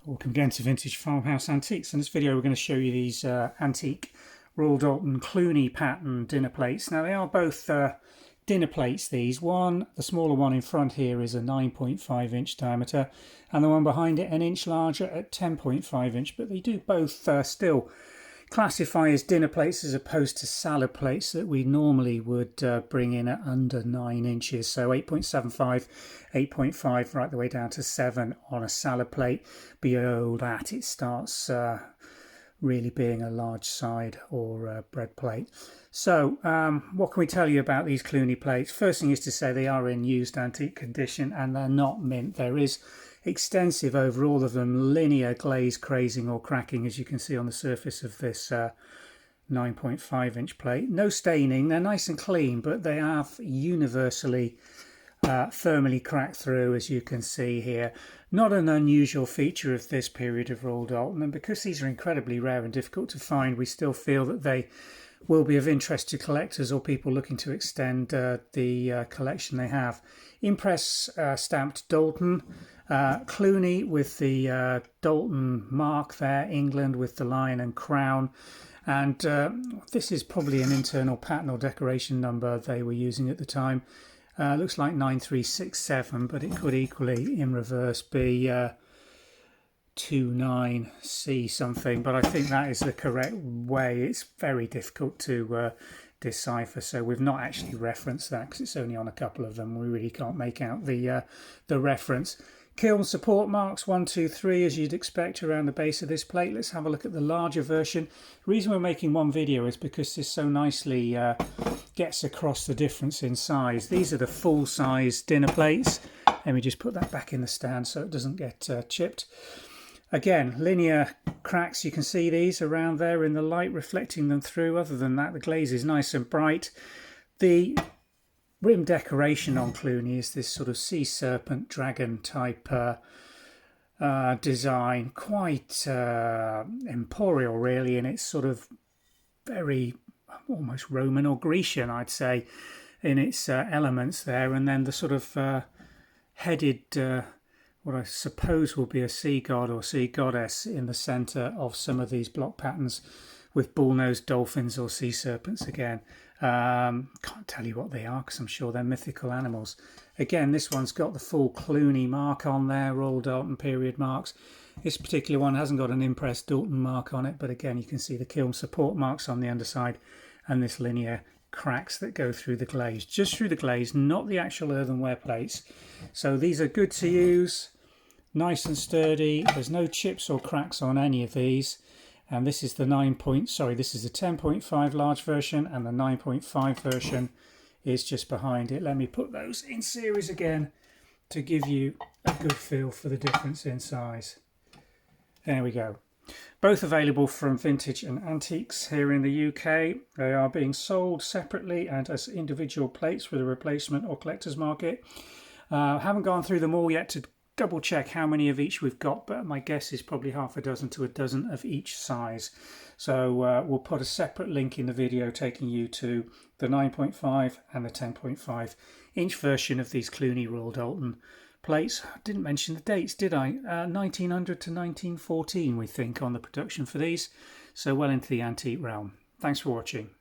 Welcome again to Vintage Farmhouse Antiques. In this video we're going to show you these antique Royal Doulton Cluny pattern dinner plates. Now they are both dinner plates these. One, the smaller one in front here, is a 9.5 inch diameter, and the one behind it an inch larger at 10.5 inch, but they do both still classify as dinner plates as opposed to salad plates that we normally would bring in at under 9 inches. So 8.75, 8.5 right the way down to 7 on a salad plate. Below that it starts really being a large side or bread plate. So what can we tell you about these Cluny plates? First thing is to say they are in used antique condition and they're not mint. There is extensive over all of them linear glaze crazing or cracking, as you can see on the surface of this 9.5 inch plate. No staining, they're nice and clean, but they have universally thermally cracked through, as you can see here. Not an unusual feature of this period of Royal Doulton, and because these are incredibly rare and difficult to find, we still feel that they will be of interest to collectors or people looking to extend the collection they have. Impress stamped Doulton, Cluny with the Doulton mark there, England with the lion and crown, and this is probably an internal pattern or decoration number they were using at the time. Looks like 9367, but it could equally in reverse be 29C something, but I think that is the correct way. It's very difficult to decipher, so we've not actually referenced that because it's only on a couple of them. We really can't make out the reference. Kiln support marks 1, 2, 3, as you'd expect around the base of this plate. Let's have a look at the larger version. The reason we're making one video is because this so nicely gets across the difference in size. These are the full size dinner plates. Let me just put that back in the stand so it doesn't get chipped. Again, linear cracks, you can see these around there in the light reflecting them through. Other than that, the glaze is nice and bright. The rim decoration on Cluny is this sort of sea serpent dragon type design, quite emporial really, and it's sort of very almost Roman or Grecian, I'd say, in its elements there. And then the sort of headed what I suppose will be a sea god or sea goddess in the centre of some of these block patterns, with bull-nosed dolphins or sea serpents again. Can't tell you what they are because I'm sure they're mythical animals. Again, this one's got the full Cluny mark on there, Royal Doulton period marks. This particular one hasn't got an Impress Doulton mark on it, but again you can see the kiln support marks on the underside and this linear cracks that go through the glaze. Just through the glaze, not the actual earthenware plates. So these are good to use, nice and sturdy. There's no chips or cracks on any of these. And this is the this is the 10.5 large version, and the 9.5 version is just behind it. Let me put those in series again to give you a good feel for the difference in size. There we go. Both available from Vintage and Antiques here in the UK. They are being sold separately and as individual plates with a replacement or collector's market. Haven't gone through them all yet to double check how many of each we've got, but my guess is probably half a dozen to a dozen of each size. So we'll put a separate link in the video taking you to the 9.5 and the 10.5 inch version of these Cluny Royal Doulton plates. I didn't mention the dates, did I? 1900 to 1914 we think on the production for these, so well into the antique realm. Thanks for watching.